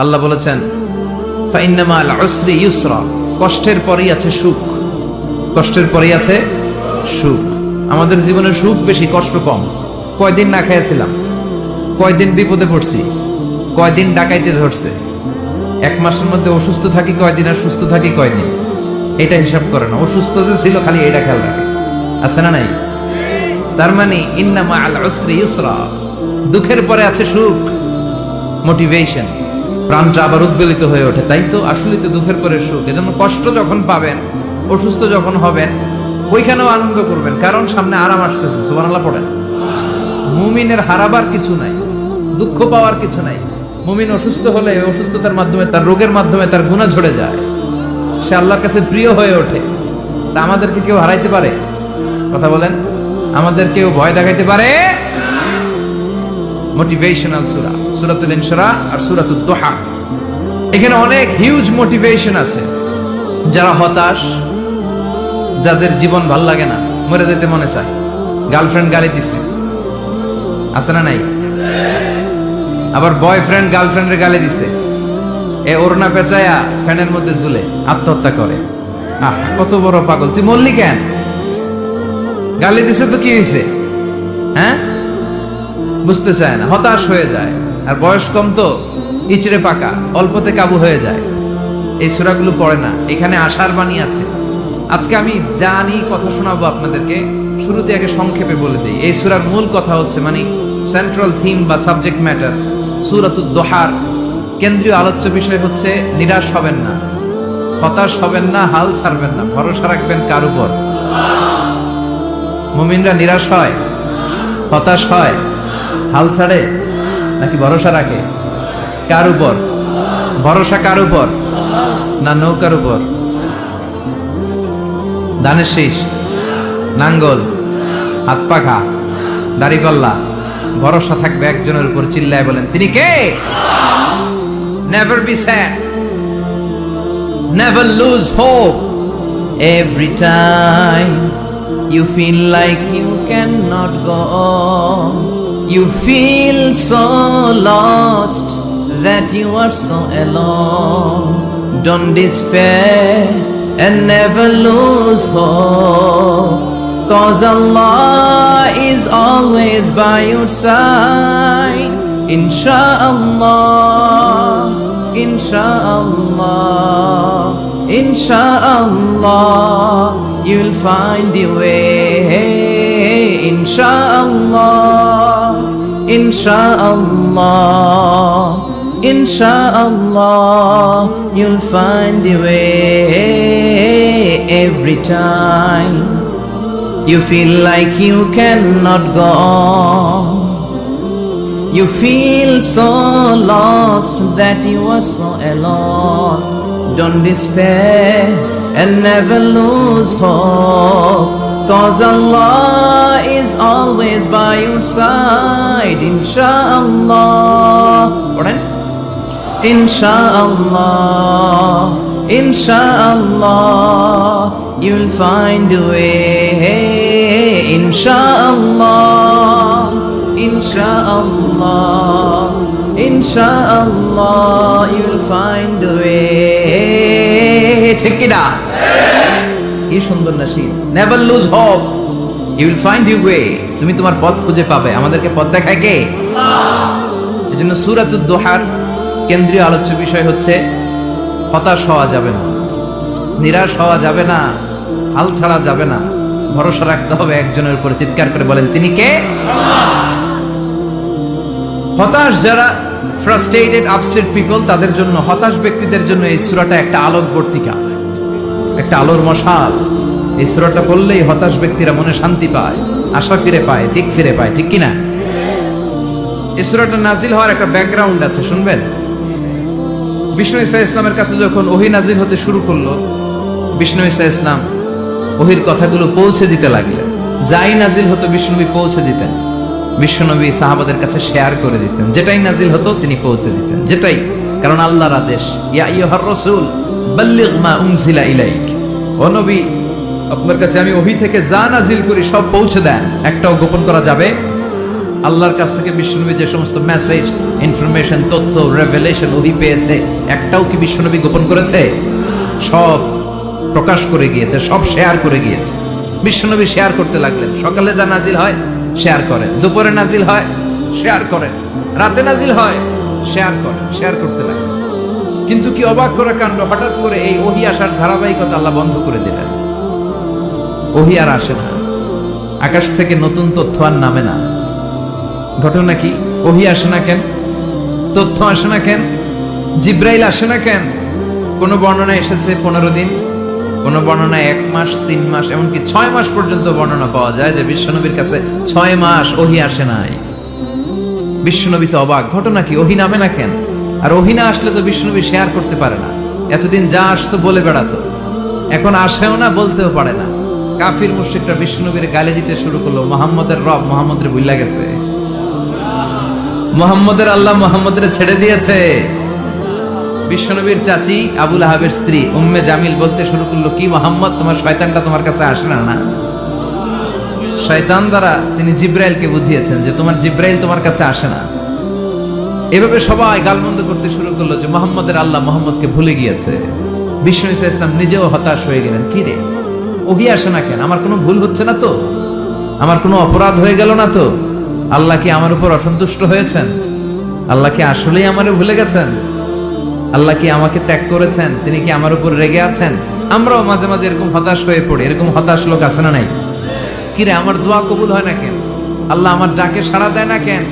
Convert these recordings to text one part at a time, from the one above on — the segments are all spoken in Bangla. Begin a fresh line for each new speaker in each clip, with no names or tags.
আল্লাহ বলেছেন ফাইন্না মাল উসরি ইউসরা, কষ্টের পরেই আছে সুখ। কষ্টের পরেই আছে সুখ। আমাদের জীবনে সুখ বেশি, কষ্ট কম। কয়দিন না খেয়েছিলাম, কয়দিন বিপদে পড়ছি, কয়দিন ডাকাইতে ধরছে, এক মাসের মধ্যে অসুস্থ থাকি কয়দিন আর সুস্থ থাকি কয়দিন, এটা হিসাব করে না। অসুস্থ যে ছিল খালি এটা খেয়াল রাখে, আছে না নাই? তার মানে ইন্না মাল উসরি ইউসরা, দুঃখের পরে আছে সুখ, মোটিভেশন, প্রাণটা আবার উদ্বেলিত হয়ে ওঠে। তাই তো আসলে তো দুঃখের পরে সুখ। এজন্য কষ্ট যখন পাবেন, অসুস্থ যখন হবেন, ওইখানেও আনন্দ করবেন, কারণ সামনে আরাম আসতেছে। সুবহানাল্লাহ পড়েন। মুমিনের হারাবার কিছু নাই, দুঃখ পাওয়ার কিছু নাই। মুমিন অসুস্থ হলে অসুস্থতার মাধ্যমে, তার রোগের মাধ্যমে তার গুনাহ ঝরে যায়, সে আল্লাহর কাছে প্রিয় হয়ে ওঠে। তা আমাদেরকে কেউ হারাইতে পারে? কথা বলেন, আমাদের কেউ ভয় দেখাইতে পারে? মোটিভেশনাল সূরা, সূরাতুল ইনশিরাহ আর সূরাতুদ দুহা, এখানে অনেক হিউজ মোটিভেশন আছে। যারা হতাশ, যাদের জীবন ভাল লাগে না, মরে যেতে মনে চায়, গার্লফ্রেন্ড গালি দিছে, আছে না নাই? আবার বয়ফ্রেন্ড গার্লফ্রেন্ডের গালি দিছে, এ ওড়না পেঁচায়া ফ্যানের মধ্যে ঝুলে আত্মহত্যা করে। কত বড় পাগল তুই, মরলি কেন? গালি দিছে তো কি হয়েছে? হ্যাঁ, বুঝতে চায় না, হতাশ হয়ে যায়। আর বয়স কম তো ইচড়ে পাকা, অল্পতে কাবু হয়ে যায়। এই সূরাগুলো পড়ে না। এখানে আশার বাণী আছে। আজকে আমি জানি কথা শোনাবো আপনাদেরকে, শুরুতে আগে সংক্ষেপে বলে দিই। এই সূরার মূল কথা হচ্ছে, মানে সেন্ট্রাল থিম বা সাবজেক্ট ম্যাটার, সূরাতুদ দুহার কেন্দ্রীয় আলোচ্য বিষয় হচ্ছে নিরাশ হবেন না, হতাশ হবেন না, হাল ছাড়বেন না, ভরসা রাখবেন কার উপর? মুমিনরা নিরাশ হয়, হতাশ হয়, হাল ছাড়ে নাকি ভরসা রাখে? কার উপর ভরসা? কার উপর? না নৌকার উপর? ধানের শীষ, নাঙ্গল, হাত পাখা, দাড়িপাল্লা, ভরসা থাকবে একজনের উপর। চিল্লায় বলেন, তিনি কে? Never be sad, never lose hope. Every time you feel like you cannot go on, you feel so lost that you are so alone. Don't despair and never lose hope, 'cause Allah is always by your side. Insha'Allah, Insha'Allah, Insha'Allah, you'll find your way. Insha'Allah, Insha'Allah, Insha'Allah, you'll find your way. Every time you feel like you cannot go on, you feel so lost that you are so alone. Don't despair and never lose hope, 'cause Allah is always by your side. Insha'Allah, Insha'Allah, Insha'Allah, you'll find a way. Insha'Allah, Insha'Allah, Insha'Allah, you'll find a way. ঠিক কি না? কি সুন্দর nasheed. Never lose hope, you will find your way. তুমি তোমার পথ খুঁজে পাবে। আমাদেরকে পথ দেখায় কে? আল্লাহ। এজন্য সূরাতুদ দুহার কেন্দ্রীয় আলোচ্য বিষয় হচ্ছে হতাশ হওয়া যাবে না, নিরাশ হওয়া যাবে না, হাল ছাড়া যাবে না, ভরসা রাখতে হবে একজনের উপর। চিৎকার করে বলেন, তিনি কে? হতাশ যারা, ফ্রাস্ট্রেটেড, আপসেট পিপল, তাদের জন্য, হতাশ ব্যক্তিদের জন্য এই সূরাটা একটা আলোকবর্তিকা, একটা আলোর মশাল। এই সূরাটা পড়লেই হতাশ ব্যক্তিরা মনে শান্তি পায়, আশা ফিরে পায়, দিক ফিরে পায়। ঠিক কিনা? এই সূরাটা নাজিল হওয়ার একটা ব্যাকগ্রাউন্ড আছে, শুনবেন। বিষ্ণু ঈসা ইসলামের কাছে যখন ওহী নাজিল হতে শুরু করলো, বিষ্ণু ঈসা ইসলাম ওহীর কথাগুলো পৌঁছে দিতে লাগলেন। যাই নাজিল হতো বিষ্ণুনবী পৌঁছে দিতেন, বিশ্বনবী সাহাবাদের কাছে শেয়ার করে দিতেন। যেটাই নাজিল হতো তিনি পৌঁছে দিতেন, যেটাই, কারণ আল্লাহর আদেশ, ইয়া আইয়ুহার রাসূল বাল্লিগ মা উনজিলা ইলাইক, ও নবী আপনার কাছে আমি ওহী থেকে যা নাজিল করি সব পৌঁছে দেন, একটাও গোপন করা যাবে আল্লাহর কাছ থেকে বিশ্বনবী যে সমস্ত মেসেজ, ইনফরমেশন, তথ্য, রেভেলেশন ওহি পেয়েছে, একটাও কি বিশ্বনবী গোপন করেছে? সব প্রকাশ করে গিয়েছে, সব শেয়ার করে গিয়েছে। বিশ্বনবী শেয়ার করতে লাগলেন। সকালে যা নাজিল হয় শেয়ার করেন, দুপুরে নাজিল হয় শেয়ার করেন, রাতে নাজিল হয় শেয়ার করেন, শেয়ার করতে লাগলেন। কিন্তু কি অবাক করা কাণ্ড, হঠাৎ করে এই ওহি আসার ধারাবাহিকতা আল্লাহ বন্ধ করে দিলেন। ওহি আর আসে না, আকাশ থেকে নতুন তথ্য আর নামে না। ঘটনা কি? ওহি আসে না কেন? তথ্য আসে না কেন? জিব্রাইল আসে না কেন? কোন বর্ণনা এসেছে 15 দিন, কোন বর্ণনায় 1 মাস, 3 মাস, এমনকি 6 মাস পর্যন্ত বর্ণনা পাওয়া যায় যে বিশ্বনবীর কাছে 6 মাস ওহি আসে নাই। বিশ্বনবী তো অবাক, ঘটনা কি? ওহি নামে না কেন? আর ওহি না আসলে তো বিশ্বনবী শেয়ার করতে পারে না। এতদিন যা আসতো বলে বেড়াতো, এখন আসেও না, বলতেও পারে না। কাফির মুশরিকরা বিশ্বনবীর গালি দিতে শুরু করলো, মুহাম্মদের রব মুহাম্মদের ভুইলা গেছে, মুহাম্মদের আল্লাহ মুহাম্মদের ছেড়ে দিয়েছে। বিশ্বনবীর চাচি আবু লাহাবের স্ত্রী উম্মে জামিল বলতে শুরু করলো, কি মুহাম্মদ, তোমার শয়তানটা তোমার কাছে আসে না? না, শয়তান দ্বারা তিনি জিব্রাইলকে বুঝিয়েছেন যে তোমার জিব্রাইল তোমার কাছে আসে না। এভাবে সবাই গালমন্দ করতে শুরু করলো যে মুহাম্মদের আল্লাহ মুহাম্মদকে ভুলে গিয়েছে। বিষ্ণু ঈসা ইসলাম নিজেও হতাশ হয়ে গেলেন, কি রে ওহি আসে না কেন? আমার কোনো ভুল হচ্ছে না তো? আমার কোনো অপরাধ হয়ে গেল না তো? আল্লাহ কি আমার উপর অসন্তুষ্ট হয়েছেন? আল্লাহ কি আসলেই আমারে ভুলে গেছেন? আল্লাহ কি আমাকে ত্যাগ করেছেন? তিনি কি আমার উপর রেগে আছেন? আমরাও মাঝে মাঝে এরকম হতাশ হয়ে পড়ি। এরকম হতাশ লোক আছে না নাই? কিরে আমার দোয়া কবুল হয় না কেন? আল্লাহ আমার ডাকে সাড়া দেয় না কেন?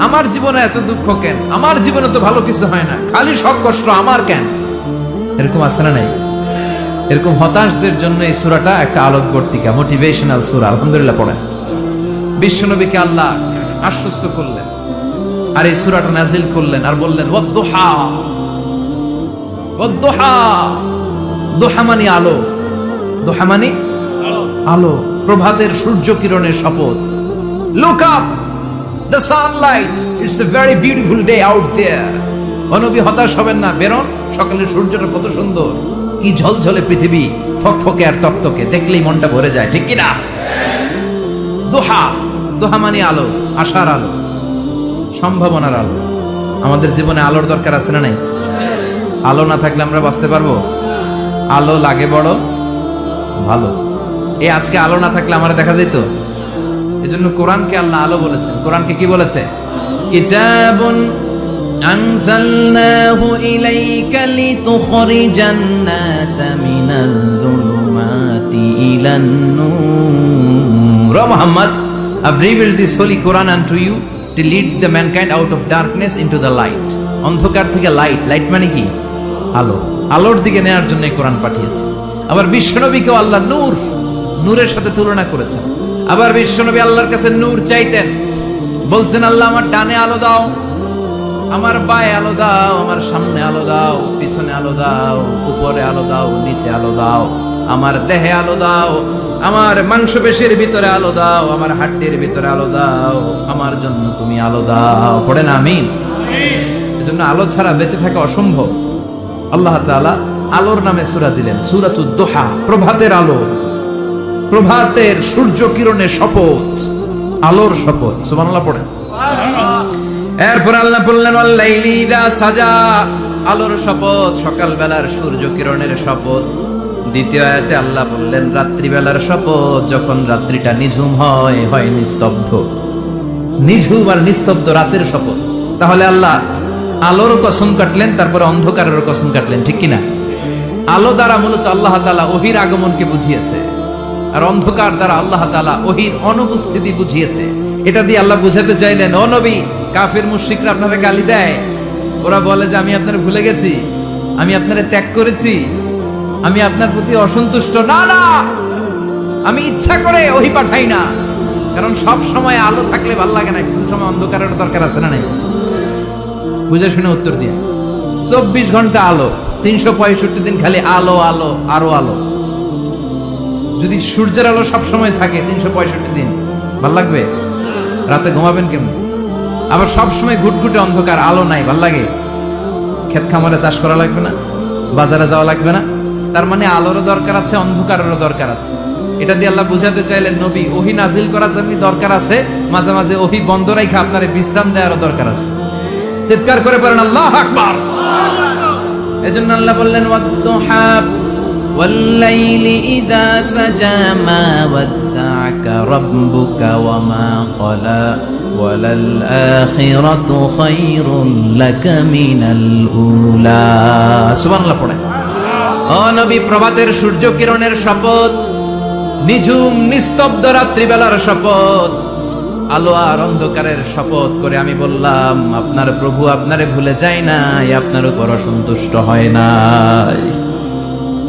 আমার জীবনে এত দুঃখ কেন? আমার জীবনে তো ভালো কিছু হয় না, খালি সব কষ্ট আমার কেন? এরকম আছে না নাই? এরকম হতাশদের জন্য এই সূরাটা একটা আলোকবর্তিকা, মোটিভেশনাল সূরা। আলহামদুলিল্লাহ পড়েন। বিশ্বনবীকে আল্লাহ আশ্বস্ত করলেন আর এই সূরাটা নাজিল করলেন আর বললেন, ওয়াদ-দুহা, ওয়াদ-দুহা। দুহা মানে আলো, দুহা মানে আলো, প্রভাতের সূর্য কিরণের শপথ। Look up, the sunlight, it's a very beautiful day out there. নবী হতাশ হবেন না, বেরোন, সকালের সূর্যটা কত সুন্দর, কি ঝলঝলে পৃথিবী, ফকফকে আর তকতকে, দেখলেই মনটা ভরে যায়, ঠিক কি না? দোহা, দোহা মানে আলো, আশার আলো, সম্ভাবনার আলো। আমাদের জীবনে আলোর দরকার আছে না নাই? আলো না থাকলে আমরা বাঁচতে পারবো? আলো লাগে বড় ভালো। এই আজকে আলো না থাকলে আমার দেখা যেত। এজন্য কোরআনকে আল্লাহ আলো বলেছেন। কোরআনকে কি বলেছে? কিতাবুন আনজালনাহু ইলাইকা লিতুখরিজান নাসা মিনাল যুলুমাতি ইলান নূর। ও Muhammad, I've revealed this holy Quran unto you to lead the mankind out of darkness into the light. অন্ধকার থেকে লাইট, লাইট মানে কি? আলো, আলোর দিকে নেয়ার জন্য কোরআন পাঠিয়েছে। আবার বিশ্বনবীকেও আল্লাহ নূর, নূরের সাথে তুলনা করেছেন। আবার বিশ্বনবী আল্লাহর কাছে নূর চাইতেন, বলছেন, আল্লাহ আমার ডানে আলো দাও, আমার বায়ে আলো দাও, আমার সামনে আলো দাও, পিছনে আলো দাও, উপরে আলো দাও, নিচে আলো দাও, আমার দেহে আলো দাও, আমার মাংসপেশির ভিতরে আলো দাও, আমার হাড্ডির ভিতরে আলো দাও, আমার জন্য তুমি আলো দাও। পড়েন আমিন। এজন্য আলো ছাড়া বেঁচে থাকা অসম্ভব। আল্লাহ তাআলা আলোর নামে সূরা দিলেন, সূরাতুদ দুহা, প্রভাতের আলো, প্রভাতের সূর্য কিরণের শপথ, আলোর শপথ। সুবহানাল্লাহ পড়েন। এরপর আল্লাহ বললেন, ওয়াল লাইলি ইযা সাজা, আলোর শপথ, সকাল বেলার সূর্য কিরণের শপথ। দ্বিতীয় আয়াতে আল্লাহ বললেন, রাত্রিবেলার শপথ, যখন রাত্রিটা নিঝুম হয়, হয় নিস্তব্ধ। নিঝুম আর নিস্তব্ধ রাতের শপথ। তাহলে আল্লাহ আলোর কসম কাটলেন, তারপরে অন্ধকারের কসম কাটলেন, ঠিক কিনা? আলো দ্বারা মূলত আল্লাহ তাআলা ওহির আগমনকে বুঝিয়েছে, আর অন্ধকার দ্বারা আল্লাহ তাআলা ওহির অনুপস্থিতি বুঝিয়েছে। এটা দিয়ে আল্লাহ বুঝাতে চাইলেন, ও নবী, কাফির মুশরিকরা আপনারা গালি দেয়, ওরা বলে যে আমি আপনারে ভুলে গেছি, আমি আপনারে ত্যাগ করেছি, আমি আপনার প্রতি অসন্তুষ্ট। না না, আমি ইচ্ছা করে ওহি পাঠাই না, কারণ সব সময় আলো থাকলে ভাল লাগে না, কিছু সময় অন্ধকারের দরকার আছে না নাই? বুঝে শুনে উত্তর দিয়ে। 24 ঘন্টা আলো, 365 দিন খালি আলো, আলো আরো আলো। যদি সূর্যের আলো সব সময় থাকে 365 দিন, ভাল লাগবে? রাতে ঘুমাবেন কেমন? আবার সব সময় ঘুটঘুটে অন্ধকার, আলো নাই, ভাল লাগে? ক্ষেত খামারে চাষ করা লাগবে না, বাজারে যাওয়া লাগবে না। তার মানে আলোরও দরকার আছে, অন্ধকারেরও দরকার আছে। এটা দিয়ে আল্লাহ বুঝাতে চাইলেন নবী ওহী নাজিল করার জন্য দরকার আছে, মাঝে মাঝে ওহী বন্ধ রাখা আপনার বিশ্রাম দেওয়ারও দরকার আছে। চিৎকার করে বলেন আল্লাহু আকবার। এজন্য আল্লাহ বললেন ওয়াদ-দুহা ওয়াল-লাইলি ইযা সাজা মা ওয়াদ্দা'আকা রাব্বুকা ওয়া মা ক্বালা ওয়ালাল আখিরাতু খায়রুন লাকা মিনাল উলা। সুবহানাল্লাহ পড়েন। ও নবী, প্রভাতের সূর্য কিরণের শপথ, নিঝুম নিস্তব্ধ রাত্রিবেলার শপথ, আলো আর অন্ধকারের শপথ করে আমি বললাম আপনার প্রভু আপনারে ভুলে যায় নাই, আপনার উপর অসন্তুষ্ট হয় নাই।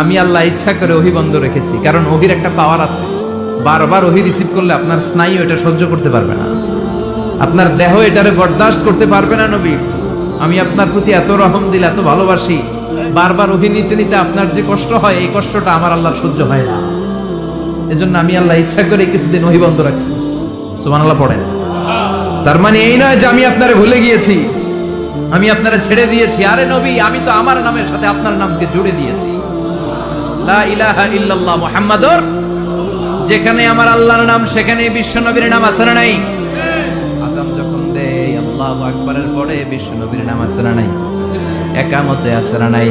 আমি আল্লাহ ইচ্ছা করে ওহী বন্ধ রেখেছি, কারণ ওহীর একটা পাওয়ার আছে। বারবার ওহী রিসিভ করলে আপনার স্নায়ু এটা সহ্য করতে পারবে না, আপনার দেহ এটারে বরদাস্ত করতে পারবে না। নবী, আমি আপনার প্রতি এত রহম দিল, এত ভালোবাসি, বারবার ওহী নিতে নিতে আপনার যে কষ্ট হয়, এই কষ্টটা আমার আল্লাহর সহ্য হয় না। এজন্য আমি আল্লাহ ইচ্ছা করে কিছুদিন ওহী বন্ধ রাখছি। সুবহানাল্লাহ পড়েন। তার মানে এই নয় যে আমি আপনারে ভুলে গিয়েছি, আমি আপনারে ছেড়ে দিয়েছি। আরে নবী, আমি তো আমার নামের সাথে আপনার নামকে জুড়ে দিয়েছি। লা ইলাহা ইল্লাল্লাহ মুহাম্মাদুর, যেখানে আমার আল্লাহর নাম সেখানে বিশ্ব নবীর নাম আছে না নাই? আযান যখন দেই আল্লাহু আকবারের পরে বিশ্ব নবীর নাম আছে না নাই? একামতে আছে না নাই?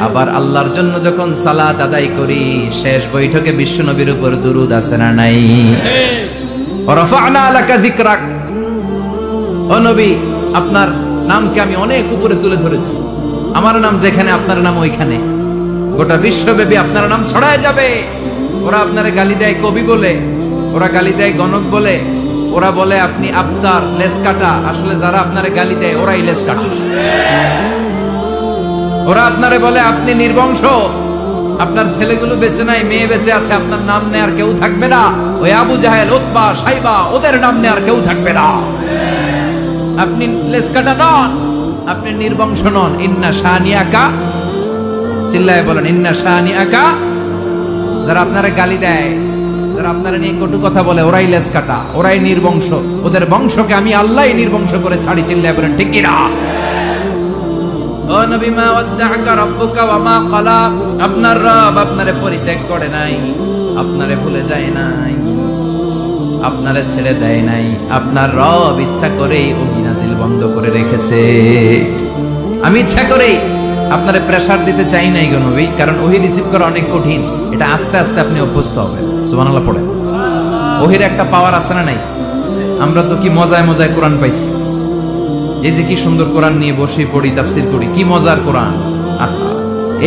আবার আল্লাহর জন্য যখন সালাত আদায় করি, শেষ বৈঠকে বিশ্ব নবীর উপর দুরূদ আছে না নাই? রাফা'না লাকা যিকরাক, ও নবী, আপনার নামকে আমি অনেক উপরে তুলে ধরেছি। আমার নাম যেখানে আপনার নাম ওইখানে, গোটা বিশ্বব্যাপী আপনার নাম ছড়ায় যাবে। ওরা আপনারে গালি দেয় কবি বলে, ওরা গালি দেয় গণক বলে, ওরা বলে আপনি আফতার লেস কাটা। আসলে যারা আপনারে গালি দেয় ওরাই লেস কাটা। ওরা আপনারে বলে আপনি নির্বংশ, আপনার ছেলেগুলো বেঁচে নাই, মেয়ে বেঁচে আছে, আপনার নাম নেয়ার কেউ থাকবে না। ওই আবু জাহেল, উতবা, সাইবা, ওদের নাম নেয়ার কেউ থাকবে না। আপনি লেস কাটা নন, আপনি নির্বংশ নন। ইন্না শানিয়াকা, চিল্লায় বলেন ইন্না শানিয়াকা। যারা আপনারে গালি দেয়, যারা আপনারা নিয়ে কটু কথা বলে, ওরাই লেস কাটা, ওরাই নির্বংশ। ওদের বংশকে আমি আল্লাহই নির্বংশ করে ছাড়ি। চিল্লায় বলেন ঠিক কি না? ও নবী, মা ওয়াদ্দা'আকা রাব্বুকা ওয়া মা ক্বালা, আপনার রব আপনারে পরিত্যাগ করে নাই, আপনারে ভুলে যায় নাই, আপনারে ছেড়ে দেয় নাই। আপনার রব ইচ্ছা করেই ওহী নাজিল বন্ধ করে রেখেছে। আমি ইচ্ছা করেই আপনারে প্রেসার দিতে চাই নাই গো নবী, কারণ ওহী রিসিভ করা অনেক কঠিন। এটা আস্তে আস্তে আপনি অভ্যস্ত হবেন। সুবহানাল্লাহ পড়েন। ওহীর একটা পাওয়ার আছে না নাই? আমরা তো কি মজায় মজায় কোরআন পাইছি। এই যে কি সুন্দর কোরআন নিয়ে বসে পড়ি, তাফসীর করি, কি মজার কোরআন।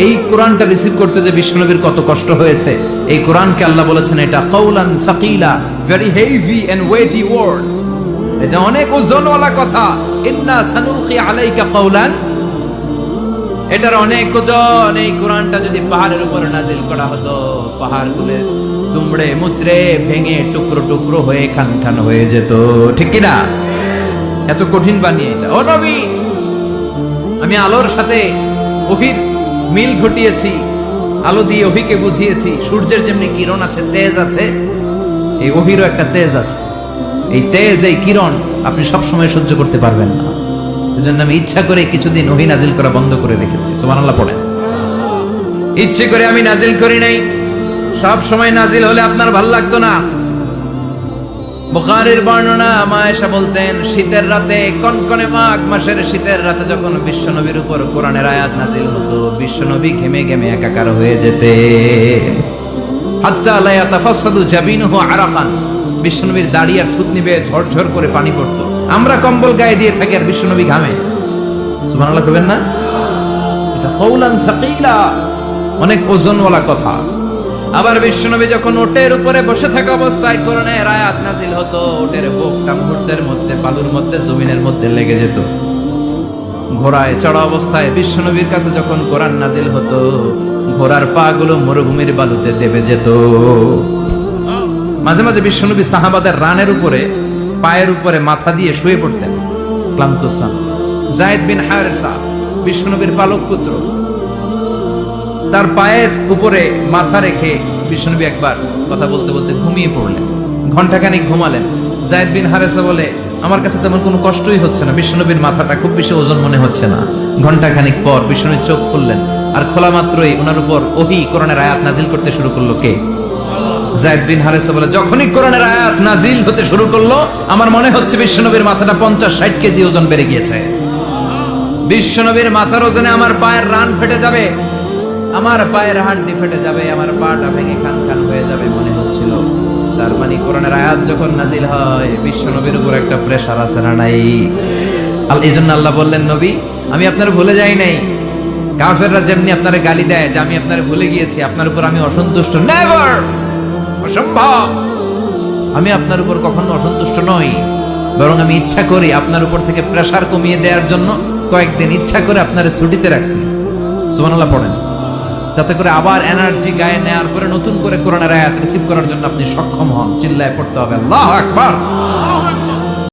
এই কোরআনটা রিসিভ করতে যে বিশ্বনবীর কত কষ্ট হয়েছে। এই কোরআনকে আল্লাহ বলেছেন এটা কাউলান সাকিলা, very heavy and weighty word, এটা অনেক ওজনওয়ালা কথা। ইন্না সানুলকি আলাইকা কাউলান, এটার অনেক ওজন। এই কোরআনটা যদি পাহাড়ের উপরে নাজিল করা হতো, পাহাড়গুলো দুমড়ে মুচড়ে ভেঙে টুকরো টুকরো হয়ে খান খান হয়ে যেত। ঠিক কি না? এত কঠিন বানিয়ে এটা। ও নবী, আমি আলোর সাথে ওহীর মিল ঘটিয়েছি, আলো দিয়ে ওহীকে বুঝিয়েছি। সূর্যের যেমনি কিরণ আছে, তেজ আছে, এই ওহীরও একটা তেজ আছে। এই তেজ, এই কিরণ আপনি সব সময় সহ্য করতে পারবেন না। এজন্য আমি ইচ্ছা করে কিছুদিন ওহী নাজিল করা বন্ধ করে রেখেছি। সুবহানাল্লাহ পড়েন। ইচ্ছে করে আমি নাজিল করি নাই। সব সময় নাজিল হলে আপনার ভালো লাগতো না। বুখারীর বর্ণনা, মা আয়েশা বলতেন শীতের রাতে, কনকনে মাঘ মাসের শীতের রাতে যখন বিশ্বনবীর উপর কোরআনের আয়াত নাজিল হতো, বিশ্বনবী ঘেমে ঘেমে একাকার হয়ে যেতেন। হাত্তা লা ইয়াতাফাসসাদু জাবিনুহু আরাকান, বিশ্বনবীর দাড়ি আর থুতনি বেয়ে ঝরঝর করে পানি পড়তো। আমরা কম্বল গায়ে দিয়ে থাকি আর বিশ্বনবী ঘামে। সুবহানাল্লাহ কইবেন না? এটা কাউলান সাকিলা, অনেক ওজনওয়ালা কথা। আবার বিশ্বনবী যখন ওটের উপরে বসে থাকা অবস্থায় কোরআনের আয়াত নাজিল হতো, ওটের বুকটা মুহূর্তের মধ্যে বালুর মধ্যে, জমিনের মধ্যে লেগে যেত। ঘোড়ায় চড়া অবস্থায় বিশ্বনবীর কাছে যখন কোরআন নাজিল হতো, ঘোড়ার পা গুলো মরুভূমির বালুতে দেবে যেত। মাঝে মাঝে বিশ্বনবী সাহাবাদের রানের উপরে, পায়ের উপরে মাথা দিয়ে শুয়ে পড়তেন, ক্লান্ত শ্রান্ত। যায়েদ বিন হারেসা, বিশ্বনবীর পালক পুত্র, তার পায়ের উপরে মাথা রেখে বিশ্বনবী একবার কথা বলতে বলতে ঘুমিয়ে পড়লেন। ঘন্টাখানিক ঘুমালেন। যায়েদ বিন হারেসা বলে, আমার কাছে তেমন কোনো কষ্টই হচ্ছে না, বিশ্বনবীর মাথাটা খুব বেশি ওজন মনে হচ্ছে না। ঘন্টাখানিক পর বিশ্বনবীর চোখ খুললেন, আর খোলা মাত্রই ওনার উপর ওহী কোরআনের আয়াত নাজিল করতে শুরু করলো। কে? যায়েদ বিন হারেসা বলে, যখনই কোরআনের আয়াত নাজিল হতে শুরু করলো আমার মনে হচ্ছে বিশ্বনবীর মাথাটা 50-60 কেজি ওজন বেড়ে গিয়েছে। বিশ্বনবীর মাথার ওজনে আমার পায়ের রান ফেটে যাবে, আমার পায়ের হাড্ডি ফেটে যাবে, আমার পাটা ভেঙে খান খান হয়ে যাবে মনে হচ্ছিল। তার মানে কোরআনের আয়াত যখন নাজিল হয় বিশ্বনবীর উপর একটা প্রেসার আছে না নাই? এই জন্য আল্লাহ বললেন, নবী আমি আপনার ভুলে যাই নাই। কাফেররা যেমনি আপনারে গালি দেয় যে আমি আপনারে ভুলে গিয়েছি, আপনার উপর আমি অসন্তুষ্ট, নেভার, অসম্ভব। আমি আপনার উপর কখনো অসন্তুষ্ট নই, বরং আমি ইচ্ছা করি আপনার উপর থেকে প্রেসার কমিয়ে দেওয়ার জন্য কয়েকদিন ইচ্ছা করে আপনারে ছুটিতে রাখছি। সুবহানাল্লাহ পড়েন, যাতে করে আবার এনার্জি গায়ে নেয়ার পরে নতুন করে কোরআনের আয়াত রিসিভ করার জন্য আপনি সক্ষম হন। চিল্লায় পড়তে হবে আল্লাহু আকবার।